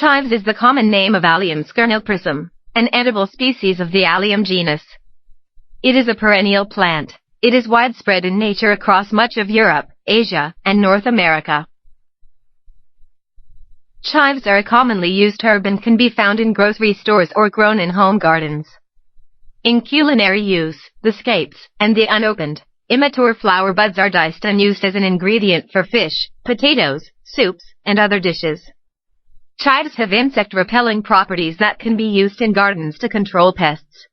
Chives is the common name of Allium schoenoprasum, an edible species of the Allium genus. It is a perennial plant. It is widespread in nature across much of Europe, Asia, and North America. Chives are a commonly used herb and can be found in grocery stores or grown in home gardens. In culinary use, the scapes and the unopened, immature flower buds are diced and used as an ingredient for fish, potatoes, soups, and other dishes. Chives have insect-repelling properties that can be used in gardens to control pests.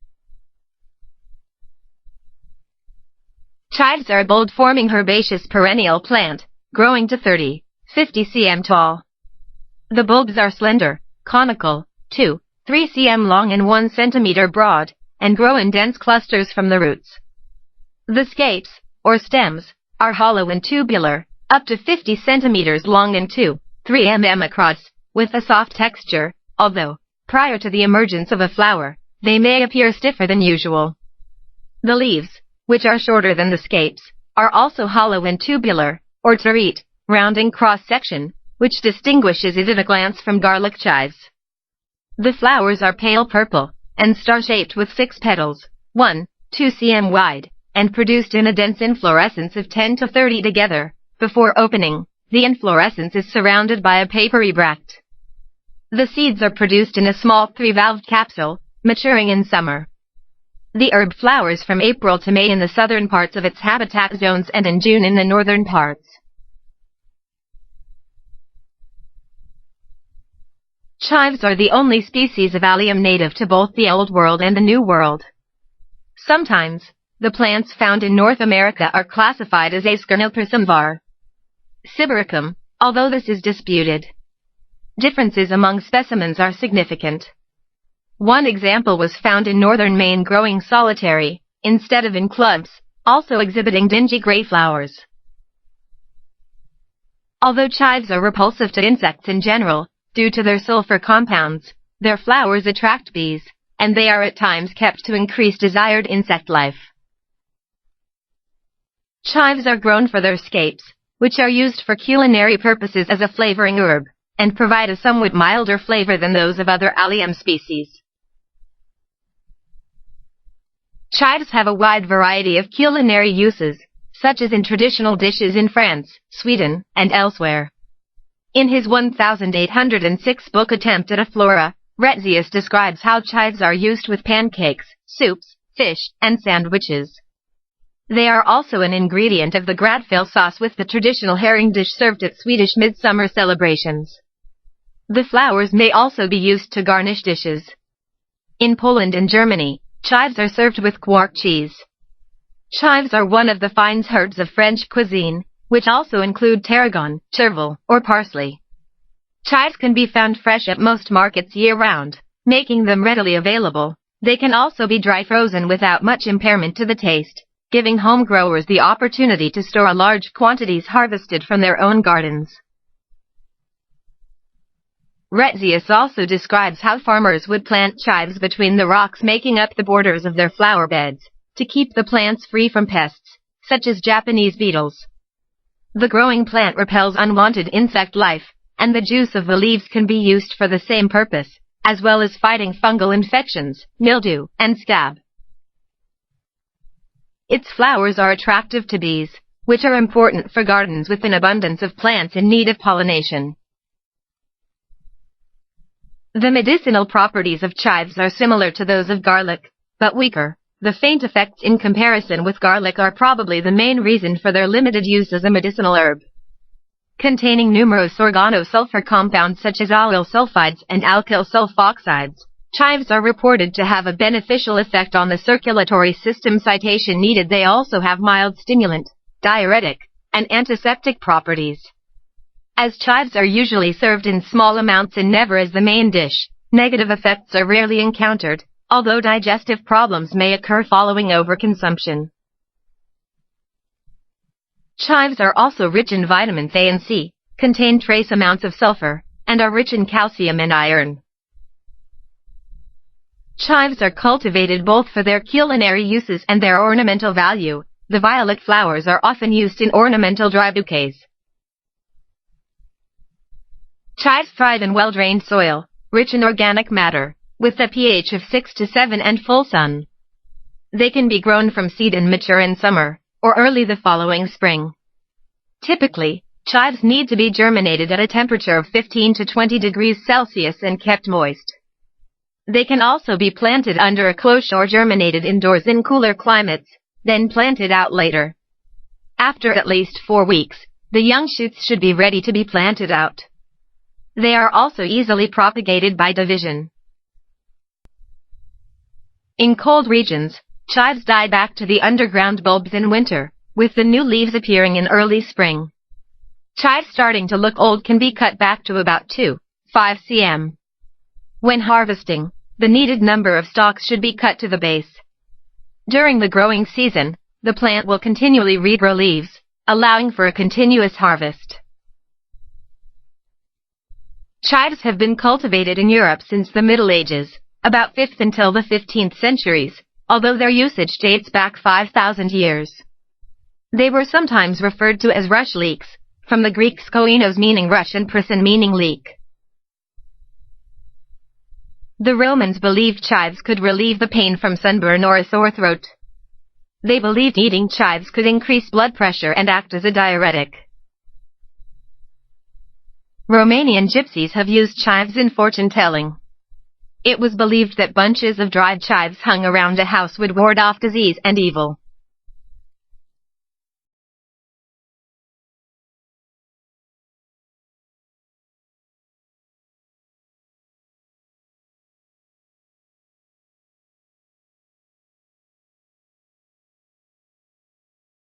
Chives are a bulb-forming herbaceous perennial plant, growing to 30–50 cm tall. The bulbs are slender, conical, 2–3 cm long and 1 cm broad, and grow in dense clusters from the roots. The scapes, or stems, are hollow and tubular, up to 50 cm long and 2–3 mm across, with a soft texture, although, prior to the emergence of a flower, they may appear stiffer than usual. The leaves, which are shorter than the scapes, are also hollow and tubular, or terete, rounding cross-section, which distinguishes it at a glance from garlic chives. The flowers are pale purple, and star-shaped with 6 petals, 1–2 cm wide, and produced in a dense inflorescence of 10 to 30 together. Before opening, the inflorescence is surrounded by a papery bract. The seeds are produced in a small 3-valved capsule, maturing in summer. The herb flowers from April to May in the southern parts of its habitat zones and in June in the northern parts. Chives are the only species of Allium native to both the Old World and the New World. Sometimes, the plants found in North America are classified as a schoenoprasum var. Sibericum, although this is disputed. Differences among specimens are significant. One example was found in northern Maine growing solitary, instead of in clumps, also exhibiting dingy gray flowers. Although chives are repulsive to insects in general, due to their sulfur compounds, their flowers attract bees, and they are at times kept to increase desired insect life. Chives are grown for their scapes, which are used for culinary purposes as a flavoring herb, and provide a somewhat milder flavor than those of other Allium species. Chives have a wide variety of culinary uses, such as in traditional dishes in France, Sweden, and elsewhere. In his 1806 book Attempt at a Flora, Retzius describes how chives are used with pancakes, soups, fish, and sandwiches. They are also an ingredient of the gräddfil sauce with the traditional herring dish served at Swedish midsummer celebrations. The flowers may also be used to garnish dishes. In Poland and Germany, chives are served with quark cheese. Chives are one of the fine herbs of French cuisine, which also include tarragon, chervil, or parsley. Chives can be found fresh at most markets year-round, making them readily available. They can also be dry frozen without much impairment to the taste, giving home growers the opportunity to store large quantities harvested from their own gardens. Retzius also describes how farmers would plant chives between the rocks making up the borders of their flower beds, to keep the plants free from pests, such as Japanese beetles. The growing plant repels unwanted insect life, and the juice of the leaves can be used for the same purpose, as well as fighting fungal infections, mildew, and scab. Its flowers are attractive to bees, which are important for gardens with an abundance of plants in need of pollination. The medicinal properties of chives are similar to those of garlic, but weaker. The faint effects in comparison with garlic are probably the main reason for their limited use as a medicinal herb. Containing numerous organosulfur compounds such as allyl sulfides and alkyl sulfoxides, chives are reported to have a beneficial effect on the circulatory system. Citation needed. They also have mild stimulant, diuretic, and antiseptic properties. As chives are usually served in small amounts and never as the main dish, negative effects are rarely encountered, although digestive problems may occur following overconsumption. Chives are also rich in vitamins A and C, contain trace amounts of sulfur, and are rich in calcium and iron. Chives are cultivated both for their culinary uses and their ornamental value. The violet flowers are often used in ornamental dry bouquets. Chives thrive in well-drained soil, rich in organic matter, with a pH of 6 to 7 and full sun. They can be grown from seed and mature in summer, or early the following spring. Typically, chives need to be germinated at a temperature of 15 to 20 degrees Celsius and kept moist. They can also be planted under a cloche or germinated indoors in cooler climates, then planted out later. After at least 4 weeks, the young shoots should be ready to be planted out. They are also easily propagated by division. In cold regions, chives die back to the underground bulbs in winter, with the new leaves appearing in early spring. Chives starting to look old can be cut back to about 2–5 cm. When harvesting, the needed number of stalks should be cut to the base. During the growing season, the plant will continually regrow leaves, allowing for a continuous harvest. Chives have been cultivated in Europe since the Middle Ages, about 5th until the 15th centuries, although their usage dates back 5,000 years. They were sometimes referred to as rush leeks, from the Greek skoenos meaning rush and prasin meaning leek. The Romans believed chives could relieve the pain from sunburn or a sore throat. They believed eating chives could increase blood pressure and act as a diuretic. Romanian gypsies have used chives in fortune-telling. It was believed that bunches of dried chives hung around a house would ward off disease and evil.